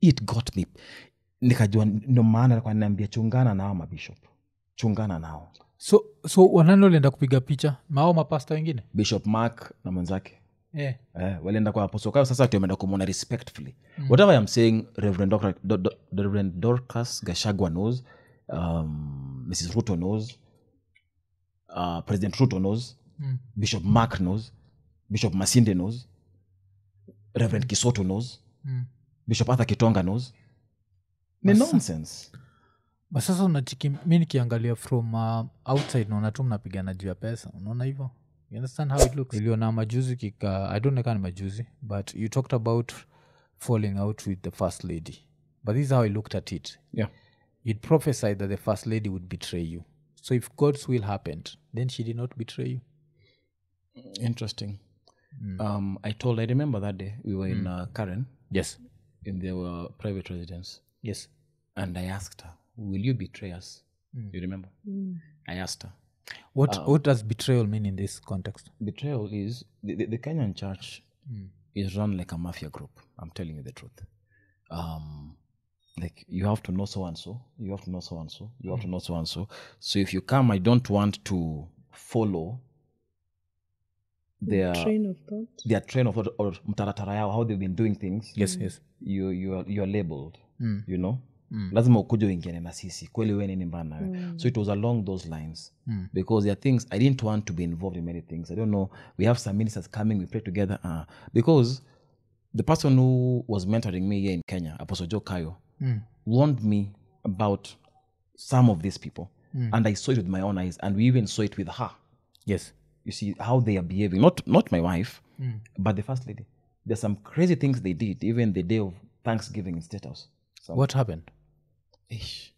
it got me. Nikajua ndo maana alikuwa ananiambia chungana nao mabishop, chungana nao. So wanani walienda kupiga picha mao mapasta wengine? Bishop Mark na mwenzake walienda kwa Apostle Kayo. Sasa tumeenda kumwona respectfully. Whatever I'm saying, Reverend Dorcas Gachagua knows, Mrs. Ruto knows, President Ruto knows, Bishop Mark knows, Bishop Masinde knows, Reverend Kisoto knows, Bishop Arthur Kitonga knows. Ni nonsense. But sasa unachiki mimi nikiangalia from outside naona tu mnapigana juu ya pesa. Unaona hivyo? You understand how it looks? Iliona majuzi kika, I don't know kama majuzi, but you talked about falling out with the first lady. But this is how I looked at it. Yeah. You'd prophesied that the first lady would betray you. So if God's will happened, then she did not betray you. Interesting. I remember that day we were in Karen. Yes. In their private residence. Yes. And I asked her, will you betray us? You remember? I asked her. What does betrayal mean in this context? Betrayal is, the Kenyan church is run like a mafia group. I'm telling you the truth. Like you have to know so and so, you have to know so and so, you have to know so and so. So if you come, I don't want to follow their train of thought or mtaratara yao, how they've been doing things. Yes. You're labeled, you know. Lazima ukuje uingiane na sisi kweli wewe nini mbana. So it was along those lines, because there are things I didn't want to be involved in. Many things I don't know. We have some ministers coming, we pray together, because the person who was mentoring me here in Kenya, Apostle Joe Kayo, warned me about some of these people, and I saw it with my own eyes, and we even saw it with her. Yes. You see how they are behaving, not my wife, but the first lady. There's some crazy things they did, even the day of Thanksgiving in State House. What happened? Ish.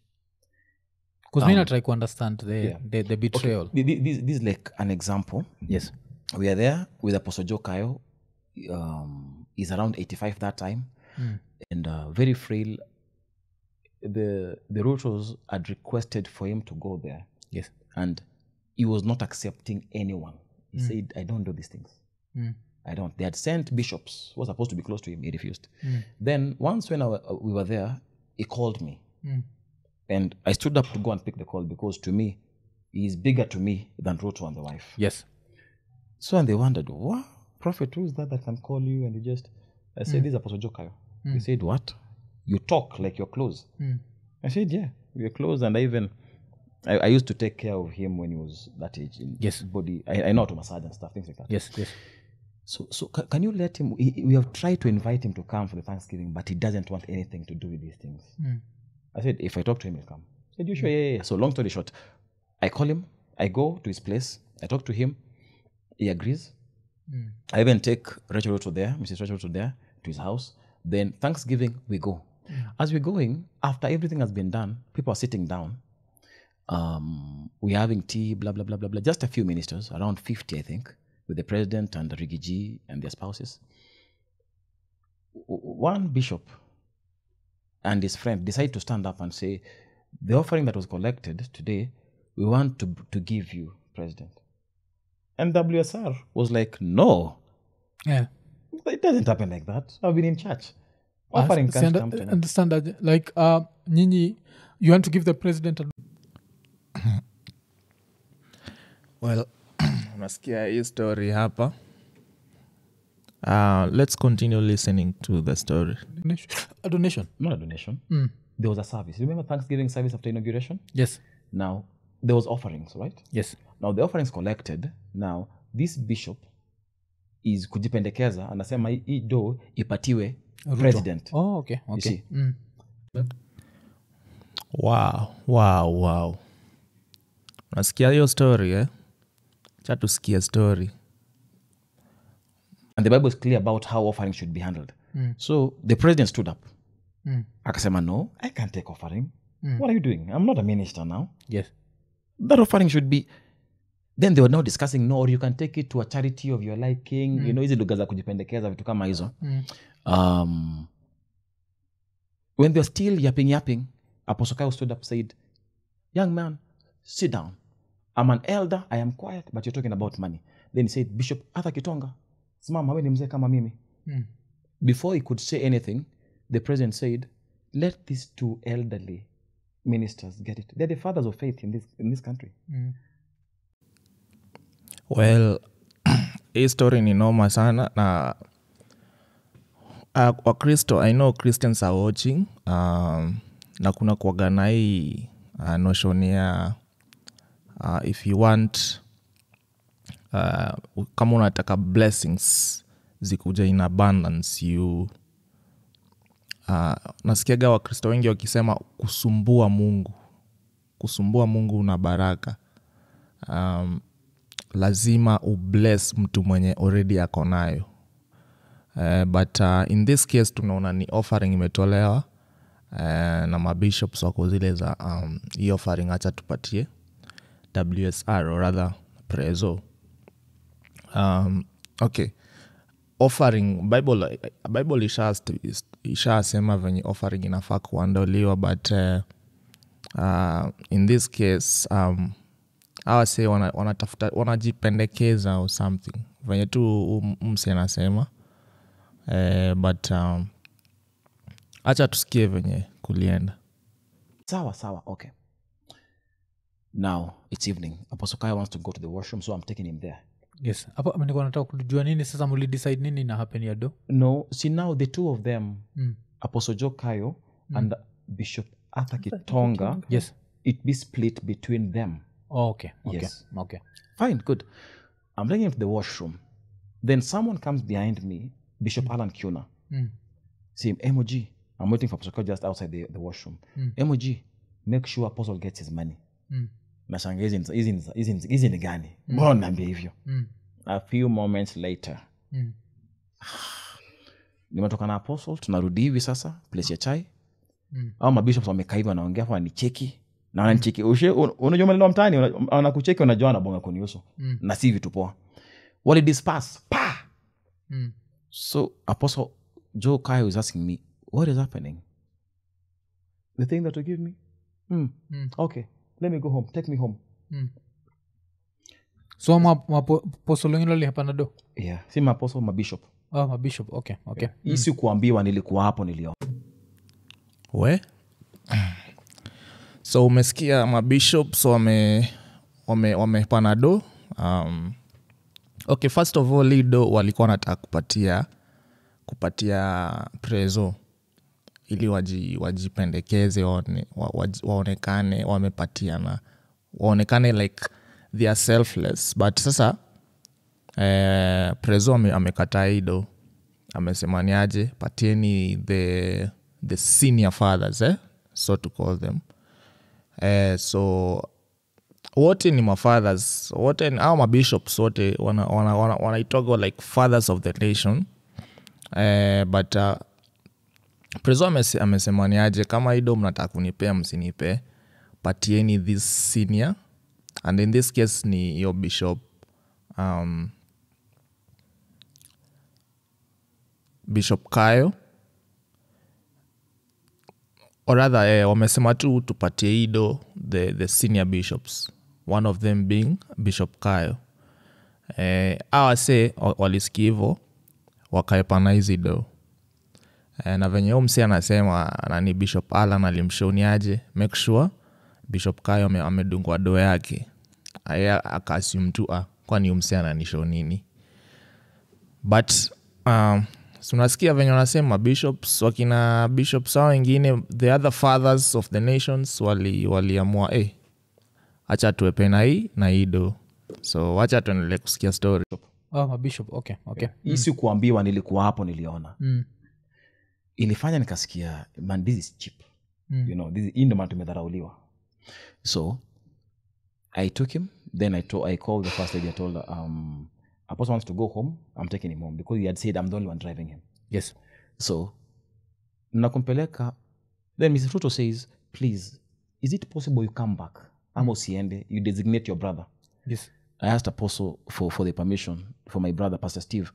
Because we try to understand the betrayal. Okay. This is like an example. Yes. We are there with Apostle Joe Kayo. He's around 85 that time, and very frail. The Rutos had requested for him to go there. Yes. And he was not accepting anyone. He said, I don't do these things. I don't. They had sent bishops who were supposed to be close to him. He refused. Then once when we were there, he called me. And I stood up to go and pick the call, because to me, he's bigger to me than Ruto and the wife. Yes. So and they wondered, what? Prophet, who is that can call you? And I said, this is Apostle Joe Kayo. He said, what? You talk like you're close. I said, yeah, we're close. And I used to take care of him when he was that age. In body. I know how to massage and stuff, things like that. Yes. So can you let him? We have tried to invite him to come for the Thanksgiving, but he doesn't want anything to do with these things. I said, if I talk to him, he'll come. He said, you sure? Yeah. So long story short, I call him. I go to his place. I talk to him. He agrees. I even take Rachel Ruto there, Mrs. Rachel Ruto there, to his house. Then Thanksgiving, we go. As we're going, after everything has been done, people are sitting down. We're having tea, blah, blah, blah, blah, blah. Just a few ministers, around 50, I think, with the president and the Rigiji and their spouses. One bishop and his friend decided to stand up and say, the offering that was collected today, we want to give you, President. And WSR was like, no. Yeah. It doesn't happen like that. I've been in church. Offering can't come to understand that. Like, Nyinyi, you want to give the president Well, unasikia hii story hapa. Let's continue listening to the story. A donation? Not a donation. There was a service. Remember Thanksgiving service after inauguration? Yes. Now, there was offerings, right? Yes. Now, the offerings collected. Now, this bishop is kujipendekeza. Anasema hii do ipatiwe president. Oh, okay. You see? Wow. Unasikia hiyo story, eh? Chatusikia story. And the Bible is clear about how offering should be handled. So the president stood up. Akasema, no, I can't take offering. What are you doing? I'm not a minister now. Yes. That offering should be... Then they were now discussing, no, or you can take it to a charity of your liking. You know, hizi lugha za kujipendekeza vitu kama hizo. When they were still yapping, Apostle Kayo stood up and said, young man, sit down. I'm an elder, I am quiet, but you're talking about money. Then he said, Bishop Arthur Kitonga, simama wewe ni mzee kama mimi. Before he could say anything, the president said, let these two elderly ministers get it. They're the fathers of faith in this country. Well, hii story ni noma sana na Wakristo, I know Christians are watching, na kuna kuwaga na hii notion ya if you want kama unataka blessings zikuja in abundance, you nasikiaga Wakristo wengi wakisema kusumbua Mungu na baraka. Lazima ubless mtu mwenye already ako nayo. But in this case tunaona ni offering imetolewa na mabishops wako zile za hii offering acha tupatie WSR or rather Prezo. Okay, offering Bible ishasema venye offering inafaa kuandoliwa, but in this case awase wanatafuta wanajipendekeza or something venye tu msi anasema. But acha tusikie venye kulienda. Sawa, okay. Now it's evening. Apostle Kaya wants to go to the washroom, so I'm taking him there. Yes. Hapo nilikuwa nataka kujua nini sasa muli decide nini na happen ya do? No, see now the two of them, Apostle Joe Kayo and Bishop Arthur Kitonga, Yes. it be split between them. Oh, okay. Yes. Okay. Fine, good. I'm taking him to the washroom. Then someone comes behind me, Bishop Alan Kuna. See him, MOG. I'm waiting for Apostle Kaya just outside the washroom. MOG, make sure Apostle gets his money. Nashanga hizi ni gani? Mbona niambia hivyo? A few moments later. Nimetoka na Apostle, tunarudi hivi sasa, place ya chai. Au mabishops wamekaa hivi wanaongea kwa ni cheki. Na wananicheki. Unajua maneno mtaani, wanakucheki wanajua na bonga kunihusu. Na si vitu poa. Wali disperse. Pa! So Apostle Joe Kaya is asking me, what is happening? The thing that you give me? Okay. Let me go home. Take me home. So maposolo wengine walihapana do? Yeah. Si mapostle, mabishop. Oh, mabishop. Okay. Isi kuambiwa nilikuwa hapo nilio. We? So umesikia mabishops wamepana do. Okay, first of all, Lido walikuwa nataka kupatia Prezo ili wajipendekeze waonekane wamepatiana, waonekane like they are selfless. But sasa Prezo amekataa Ido, amesema ni aje patieni the senior fathers, so to call them. So wote ni mafathers, wote au mabishops wote wanaitwa like fathers of the nation. But Prezo amesema ni aje kama Ido mnataka kunipea msinipe, patieni this senior, and in this case ni your bishop Bishop Kayo, or rather wamesema tu tupatie Ido the senior bishops, one of them being Bishop Kayo. Awase walisikia hivyo wakaepana hizi do. Na venye msi anasema nani Bishop Alan alimshoniaje, make sure Bishop Kayo amedungwa do yake. Aya akassume tu kwani msi ananisho nini. But tunasikia venye wanasema bishops, wakina bishops hao wengine, the other fathers of the nations waliamua acha tuwepe na hii na Ido. So wacha tuendelee kusikia story. Oh, mabishop. Okay. Isi kuambiwa nilikuwa hapo niliona. Ilifanya nikasikia, man, this is cheap. You know, this is indomant tumedharauliwa. So I took him, then I called the first lady. I told her, Apostle wants to go home, I'm taking him home, because he had said I'm the only one driving him. Yes. So nakumpeleka, then Mr. Fruto says, please, is it possible you come back? Ama usiende, you designate your brother. Yes. I asked Apostle for the permission for my brother Pastor Steve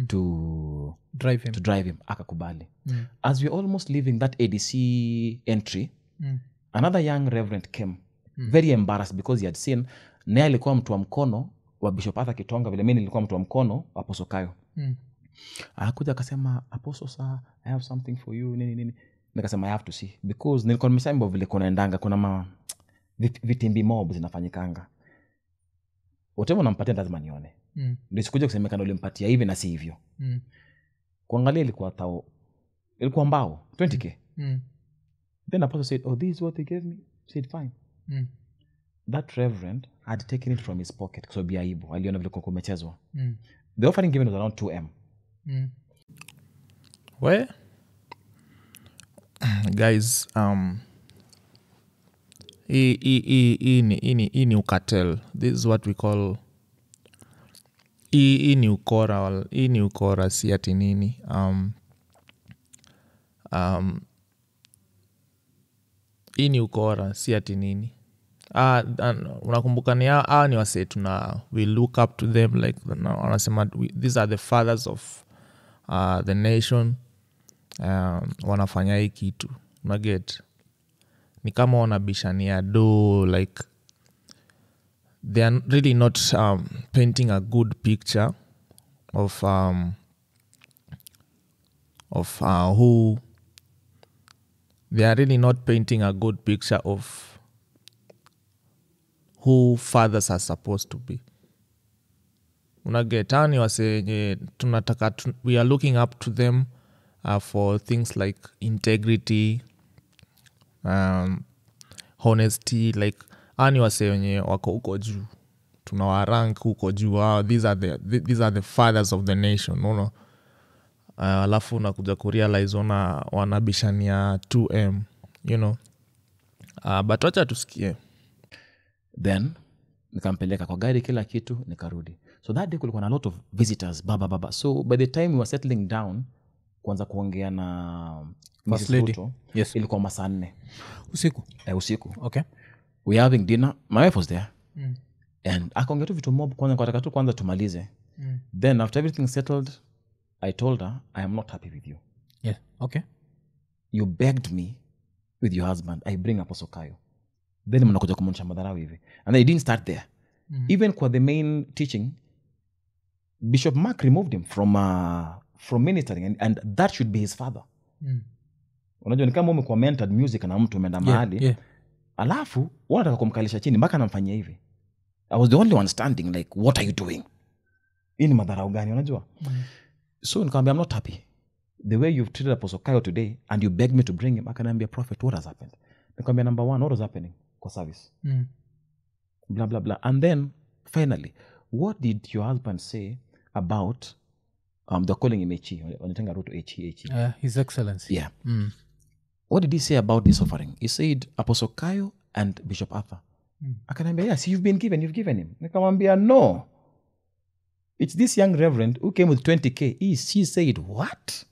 to drive him. Akakubali. As we're almost leaving that ADC entry, another young reverend came, very embarrassed because he had seen naye alikuwa mtu wa mkono wa Bishop Arthur Kitonga, vile mimi nilikuwa mtu wa mkono wa Apostle Kayo. Akakuja akasema, Apostle sir, I have something for you, nini. nikasema I have to see because nilikuwa nimeshaimba vile kunaendanga kuna vitimbi mob zinafanyikanga whatever unampatia lazima nione ndio sikuja kusemekana ulimpatia hivi na si hivyo kuangalia ilikuwa mbao 20k then apostle said oh this is what they gave me said fine that reverend had taken it from his pocket so biaibu aliona vile kumechezwa the offering given was around 2M where guys hii ni ukatel. This is what we call hii ni ukora si ati nini hii ni ukora si ati nini unakumbuka ni wase we look up to them like wanasema these are the fathers of the nation wanafanya hii kitu unaget ni kama wanabishania do like they are really not painting a good picture of who they are really not painting a good picture of who fathers are supposed to be unagetani wasenye tunataka we are looking up to them for things like integrity honesty like ani wase wenye wako huko juu tunawarank huko juu these are the fathers of the nation unaona alafu nakuja kurealize wanabishania 2M you know but wacha tusikie then nikampeleka kwa gari kila kitu nikarudi so that day kulikuwa na a lot of visitors baba so by the time we were settling down kwanza kuongea na Mrs. Ruto yes. ilikuwa masaa 4 usiku okay we having dinner my wife was there and akaongea tu vitu mob kwanza tumalize then after everything settled I told her I am not happy with you yeah okay you begged me with your husband I bring Apostle Kayo then mnakuja kumwonyesha madharau hivi and they didn't start there even kwa the main teaching Bishop Mark removed him from ministering and that should be his father unajua ni kama umekuwa mentored music na mtu umeenda mahali alafu wanataka kumkalisha chini mpaka anamfanyia hivi I was the only one standing like what are you doing hii ni madharau gani unajua so nikamwambia I'm not happy the way you've treated Apostle Kayo today and you begged me to bring him akaniambia prophet what has happened nikamwambia number 1 what was happening kwa service blah blah blah and then finally what did your husband say about they're calling him H.E. wanatanga Ruto H.E. His Excellency yeah what did he say about this offering he said Apostle Kayo and Bishop Arthur akaniambia yes you've given him nikamwambia no it's this young reverend who came with 20k she said what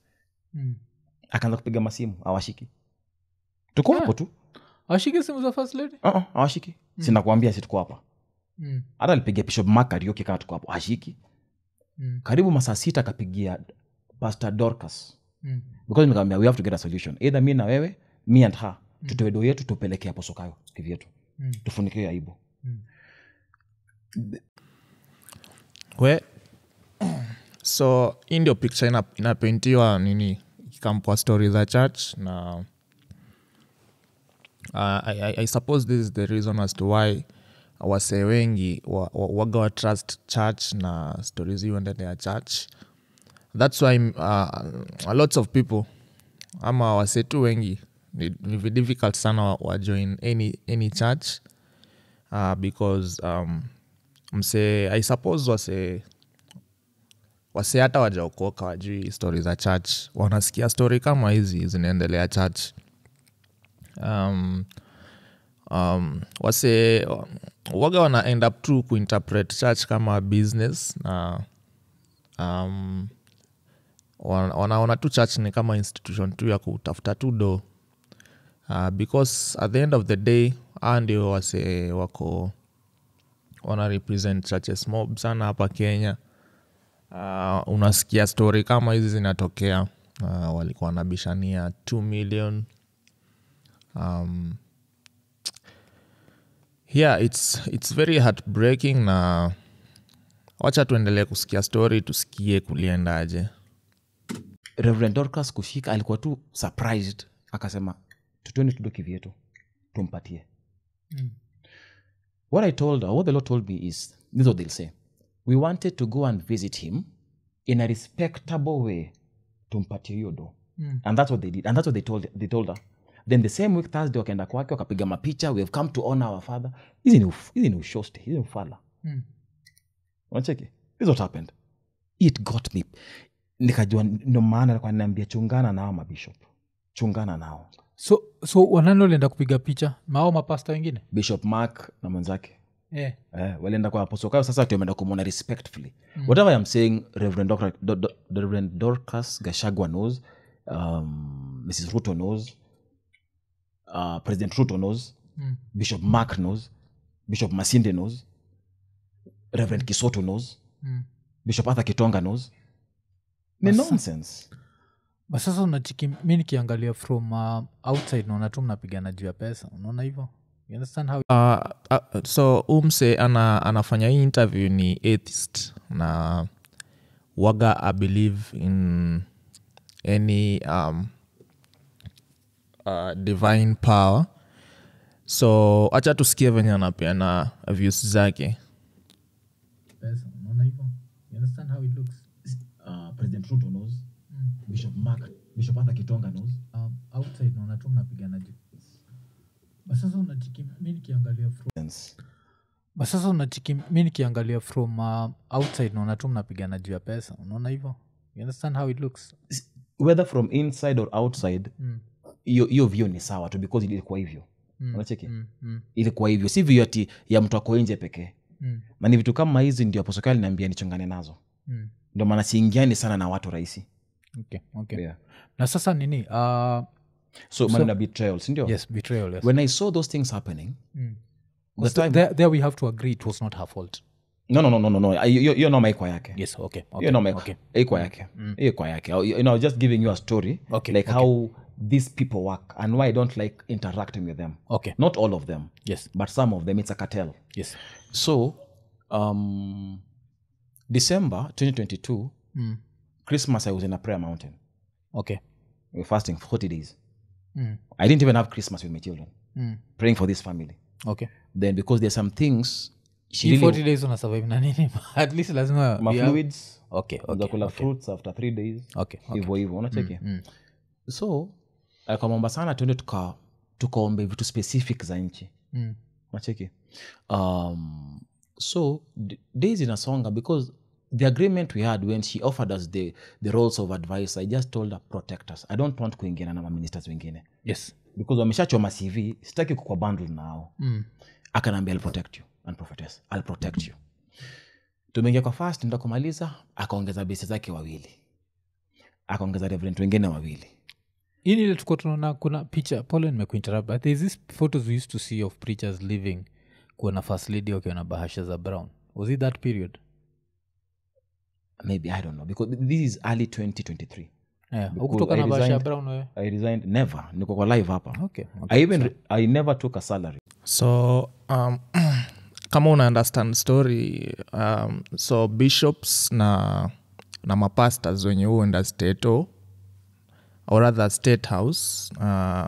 akaanza kupiga masimu awashiki tuko hapo tu awashiki simu za first lady awashiki sina kuambia si tuko hapa hata alipigia Bishop Mark karaoke kama tuko hapo ashiki karibu masaa 6 akapigia Pastor Dorcas because nikamwambia we have to get a solution either me na wewe me and her tutoe do yetu tupeleke hapo sokayo kivyetu tufunike aibu so in the picture inapaintiwa nini ikampwa story za church na I suppose this is the reason as to why wase wengi waga trust church na stories iwendelea church that's why lots of people ama wase tu wengi ni difficult sana wa join any church because mse I suppose wase hata wajaokoka wajui story za church wanasikia story kama hizi zinaendelea church wase waga wana end up tu kuinterpret church kama business na wanaona tu church ni kama institution tu ya kutafuta tu do because at the end of the day ndio wase wako wana represent churches mob sana hapa Kenya unasikia story kama hizi zinatokea walikuwa wanabishania 2 million yeah it's very heartbreaking na wacha tuendelee kusikia story tusikie kuliendaje Reverend Dorcas kushika alikuwa tu surprised akasema tutoni tudoki vyetu tumpatie. What I told her, what the Lord told me is, this is what they'll say. We wanted to go and visit him in a respectable way tumpatie hiyo do. And that's what they did. And that's what they told her. Then the same week Thursday wakaenda kwake wakapiga mapicha, we have come to honor our father. Hizi ni ushosti, hizi ni ufala. Unacheki? This is what happened. It got me. Nikajua ndio maana alikuwa ananiambia chungana nao mabishop. Chungana nao. So wanani walienda kupiga picha? Mao mapasta wengine? Bishop Mark na mwenzake. Walienda kwa Apostle Kayo, sasa tumeenda kumwona respectfully. Whatever I'm saying, Reverend Dorcas Gachagua knows, Mrs. Ruto knows, President Ruto knows, Bishop Mark knows, Bishop Masinde knows, Reverend Kisoto knows, Bishop Arthur Kitonga knows. Ni nonsense. But sasa unachiki, mi nikiangalia from outside naona tu mnapigana juu ya pesa. Unaona hivyo? You understand how So umse anafanya hii interview ni atheist na waga I believe in any divine power. So acha tusikie venye anapeana views zake. pesa. Unaona hivyo? You understand how it looks? President Ruto knows, Bishop Mark, Bishop Arthur Kitonga knows. Outside naona tu mnapigana juu. But sasa unachiki, mi nikiangalia from outside naona tu mnapigana juu ya pesa. Unaona hivyo? You understand how it looks? Whether from inside or outside, hiyo view ni sawa tu because ilikuwa hivyo. Unacheki? Ilikuwa hivyo. Si view ati ya mtu ako nje pekee. Na ni vitu kama hizi ndio Apostle Kayo aliniambia nichangane nazo. Ndio maana siingiani sana na watu rahisi. Okay. Yeah. Na sasa nini? So manina betrayal, si ndio? Yes, betrayal, yes. When I saw those things happening, the time There we have to agree it was not her fault. No. You're not my yake. Yes, okay. You're not my yake. You know, just giving you a story, how these people work and why I don't like interacting with them. Okay. Not all of them. Yes. But some of them, it's a cartel. Yes. So, December 2022, Christmas, I was in a prayer mountain. Okay. We were fasting for 40 days. I didn't even have Christmas with my children. Praying for this family. Okay. Then because there's some things She 40 days una survive na nini? At least lazima my fluids. Okay. Kula fruits after 3 days. Okay. Hivyo unacheki. So akamwomba sana tuende tukaombe vitu specific za nchi. Unacheki. So days inasonga because the agreement we had when she offered us the roles of advice, I just told her protect us. I don't want kuingiana na ministers wengine. Yes. Because wameshachoma CV, sitaki kukua bundle nao. Akanambia I'll protect you and prophetess. I'll protect you. Tumeingia kwa fast ndio kumaliza, akaongeza base zake 2. Akaongeza reverend wengine 2. Ini ile tuko tunaona kuna picha, Paul nimekuinterrupt, but there's this photos we used to see of preachers living kuna first lady wakiwa na bahasha za brown. Was it that period? Maybe, I don't know, because this is early 2023. Yeah, ukutoka na bahasha brown wewe? I resigned, never. Niko kwa live hapa. Okay. I never took a salary. So kama una understand story, so bishops na mapastors wenye huenda stato or rather state house,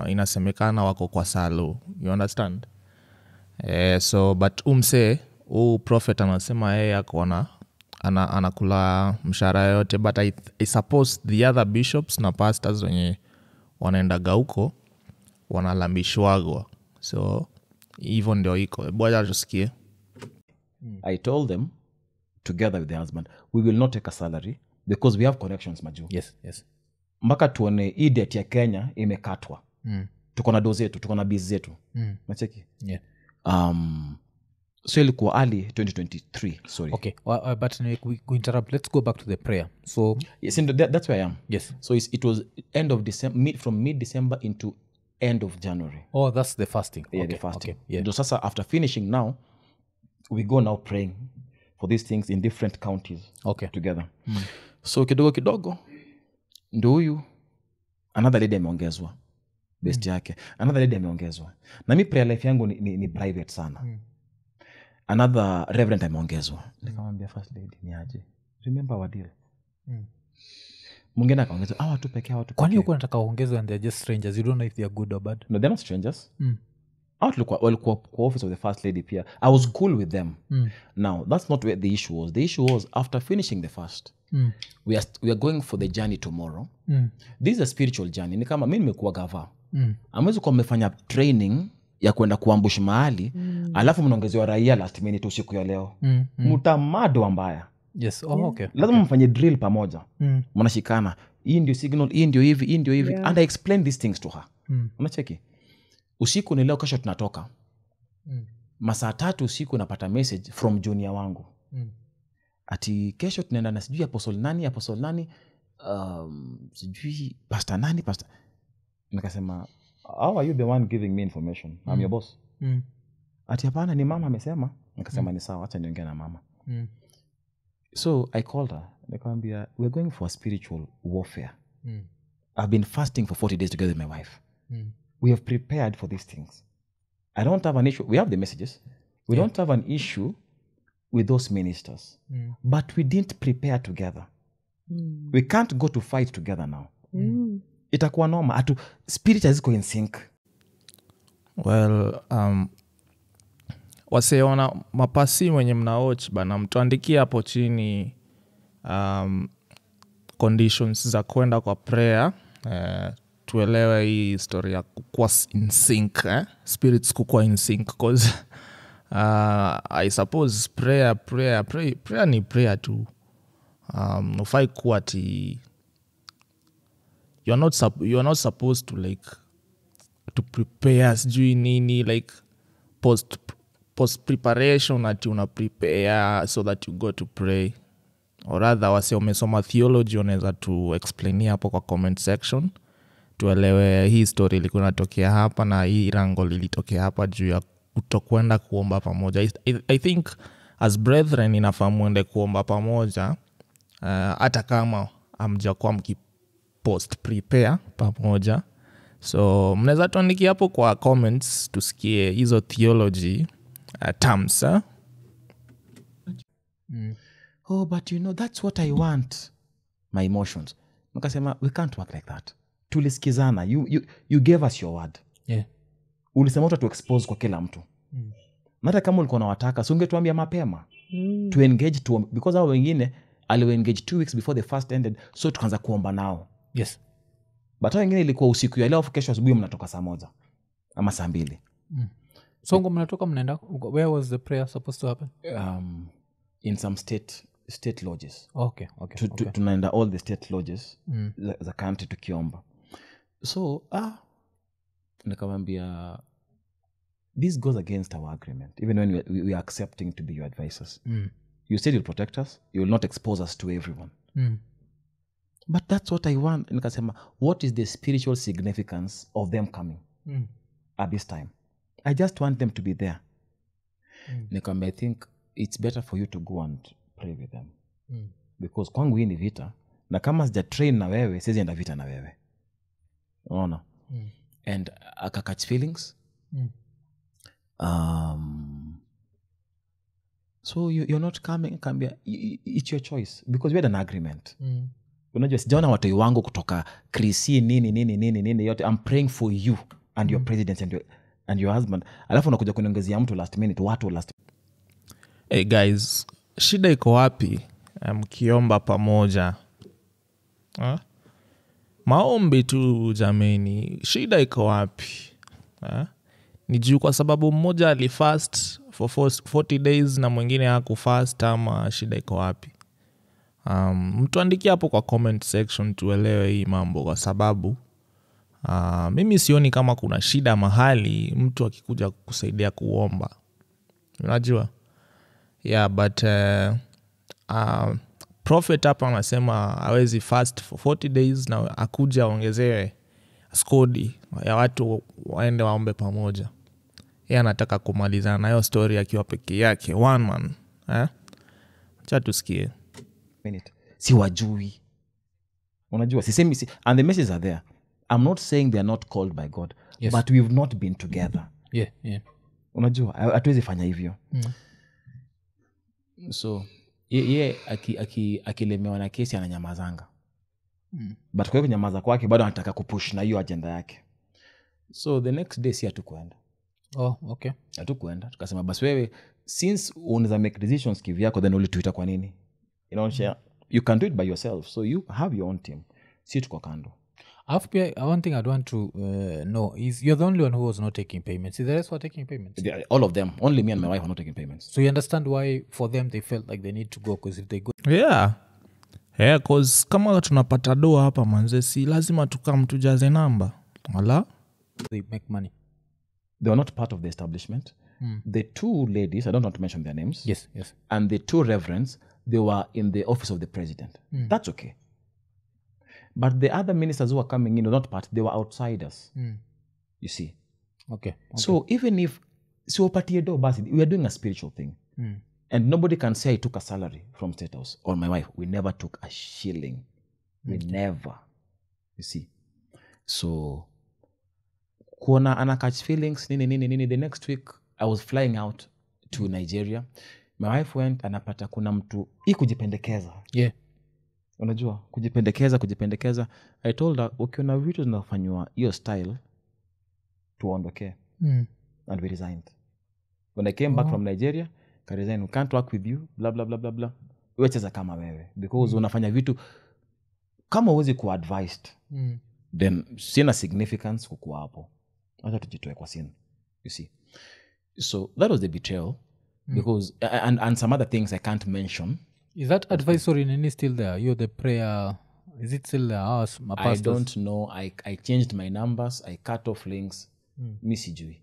inasemekana wako kwa salo, you understand? So but umse prophet anasema yeye akona anakula mshahara yote, but I suppose the other bishops na pastors wenye wanaendaga huko wanalambishwagwa. So hivyo ndio iko. Bwana tusikie. I told them, together with the husband, we will not take a salary because we have connections maju. Yes. Mpaka tuone hii debt ya Kenya imekatwa. Tuko na do zetu, tuko na biz zetu. Macheki? Yeah. So ilikuwa early 2023, sorry. Okay, but we interrupt. Let's go back to the prayer. So yes, that's where I am. Yes. So it was end of December, from mid-December into end of January. Oh, that's the fasting. Yeah, okay, the fasting. Okay, yeah. So sasa after finishing now, we go now praying for these things in different counties. Okay. Together. So kidogo ndo huyu another lady ameongezwa. Best yake. Another lady ameongezwa. Na mi prayer life yangu ni private sana. Another reverend ameongezwa. Nikamwambia first lady ni aje. Remember our deal. mwingine akaongeza watu pekee kwani huko nataka uongezwe and they're just strangers you don't know if they're good or bad. No, they're not strangers. Walikuwa office of the first lady pia. I was cool with them. Now that's not where the issue was. The issue was after finishing the fast, we are going for the journey tomorrow. This is a spiritual journey. Ni kama mimi nimekuwa gava. Amwezi kuwa mmefanya training ya kwenda kuambush mahali alafu mnaongezewa raia last minute usiku ya leo. Mtamado mbaya. Yes. Okay. Lazima mfanye drill pamoja. Mnashikana. Hii ndio signal, hii ndio hivi. And I explained these things to her. Unacheki? Usiku ni leo, kesho tunatoka. Masaa 3 usiku napata message from junior wangu. Ati kesho tunaenda na sijui apostle nani, sijui pastor nani. Nikasema, how are you the one giving me information? I'm your boss. Ati hapana, ni mama amesema. Nikasema ni sawa, acha niongee na mama. So I called her. Nikamwambia, we're going for a spiritual warfare. I've been fasting for 40 days together with my wife. We have prepared for these things. I don't have an issue. We have the messages. We don't have an issue with those ministers. But we didn't prepare together. We can't go to fight together now. Itakuwa noma. Spirit haziko in sync. Well, waseona mapasi wenye mnaoch bana, mtuandikia hapo chini conditions za kwenda kwa prayer. Tuelewe hii story ya kukua in sync, spirits kukua in sync, because I suppose prayer ni prayer tu. Ufai kuwa ati you're not supposed to like to prepare sijui nini, like post preparation ati una prepare so that you go to pray. Or rather wase umesoma theology unaweza tu explain hapo kwa comment section, tuelewe hii story ilikuwa inatokea hapa na hii rango lilitokea hapa juu ya kutokwenda kuomba pamoja. I think as brethren inafaa muende kuomba pamoja, hata kama hamjakuwa mkipost prepare pamoja. So mnaweza tuandikia hapo kwa comments tusikie hizo theology terms. Oh, but you know, that's what I want. My emotions. Nikasema, we can't work like that. Tulisikizana. You gave us your word. Yeah. Ulisema uta tu expose kwa kila mtu. Hata kama ulikuwa unawataka, so ungetuambia mapema. To engage because hao wengine aliwe engage 2 weeks before the fast ended, so tukaanza kuomba nao. Yes. But hao wengine ilikuwa usiku ya leo, kesho asubuhi mnatoka saa 1 ama saa 2. So mnatoka mnaenda, where was the prayer supposed to happen? In some state lodges. Okay. Tunaenda all the state lodges za country tukiomba. So nikamwambia, this goes against our agreement, even when we are accepting to be your advisors. You said you'll protect us, you will not expose us to everyone. But that's what I want. Nikasema, what is the spiritual significance of them coming at this time? I just want them to be there. Nikamwambia, I think it's better for you to go and pray with them. Because kwangu hii ni vita, na kama sija train na wewe siwezi enda vita na wewe. Unaona? And akakatch feelings. So you're not coming, kambia, it's your choice, because we had an agreement. Unajua sijaona watoi wangu kutoka Krisi nini yote. I'm praying for you and your president and your husband. Alafu unakuja kuniongezea mtu last minute, watu last. Hey guys, shida iko wapi mkiomba pamoja? Maombi tu jameni, shida iko wapi? Ni juu kwa sababu mmoja alifast for 40 days na mwingine hakufast, ama shida iko wapi? Mtuandikie hapo kwa comment section tuelewe hii mambo, kwa sababu mimi sioni kama kuna shida mahali mtu akikuja kusaidia kuomba. Unajua? Yeah, but prophet hapa anasema hawezi fast for 40 days na akuja ongezewe skodi ya watu waende waombe pamoja. Yeye anataka kumalizana na hiyo story akiwa peke yake, one man. Acha tusikie. Si wajui. Unajua, sisemi and the messages are there. I'm not saying they are not called by God, yes, but we've not been together. Yeah. Unajua, hatuwezi fanya hivyo. So ye akilemewa na kesi ananyamazanga. but kwa hiyo kunyamaza kwake bado anataka kupush na hiyo agenda yake. So the next day si hatukuenda. Okay. Hatukuenda, tukasema basi wewe since unaweza make decisions kivyako then ulituita kwa nini? You can do it by yourself, so you have your own team. Si tuko kando. One thing I'd want to know is you're the only one who was not taking payments. Is the rest were taking payments? All of them. Only me and my wife are not taking payments. So you understand why for them they felt like they need to go, because if they go... Yeah, cause kama tunapata doa hapa manze, si lazima tukam tujaze namba. Wala? They make money. They were not part of the establishment. The two ladies, I don't want to mention their names. Yes. And the two reverends, they were in the office of the president. That's okay. But the other ministers who were coming in were not part, they were outsiders. You see. Okay. So even if we are doing a spiritual thing. And nobody can say I took a salary from State House or my wife. We never took a shilling. We never. You see. So kuona ana catch feelings nini. The next week I was flying out to Nigeria. My wife went, anapata kuna mtu kujipendekeza. Yeah. Unajua kujipendekeza. I told her ukiona vitu zinafanywa hiyo style tuondoke. And we resigned. When I came back from Nigeria, I resigned. We can't work with you, blah blah blah blah blah. Wewe cheza kama wewe, because unafanya vitu kama uwezi ku-advised. Then sina significance kukuwa hapo. Acha tujitoe kwa sin. You see. So that was the betrayal. Because and some other things I can't mention. Is that advisory nini still there? You're the prayer, is it still there? I don't know. I changed my numbers. I cut off links. Mi sijui.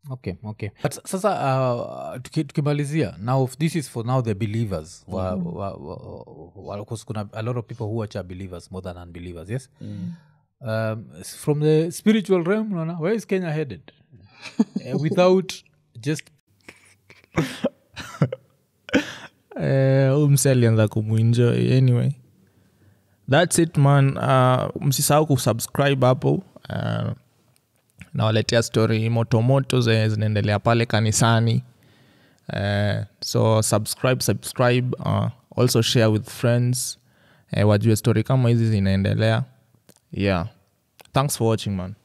Okay. But sasa tukimalizia, now this is for now the believers. Because kuna a lot of people who are believers more than unbelievers, yes? From the spiritual realm, where is Kenya headed? Without just... Mse alianza kumuenjoy. Anyway, that's it man. Msisahau kusubscribe hapo. Nawaletea story motomoto zinaendelea pale kanisani. So subscribe. Also share with friends. Wajue story kama hizi zinaendelea. Yeah. Thanks for watching man.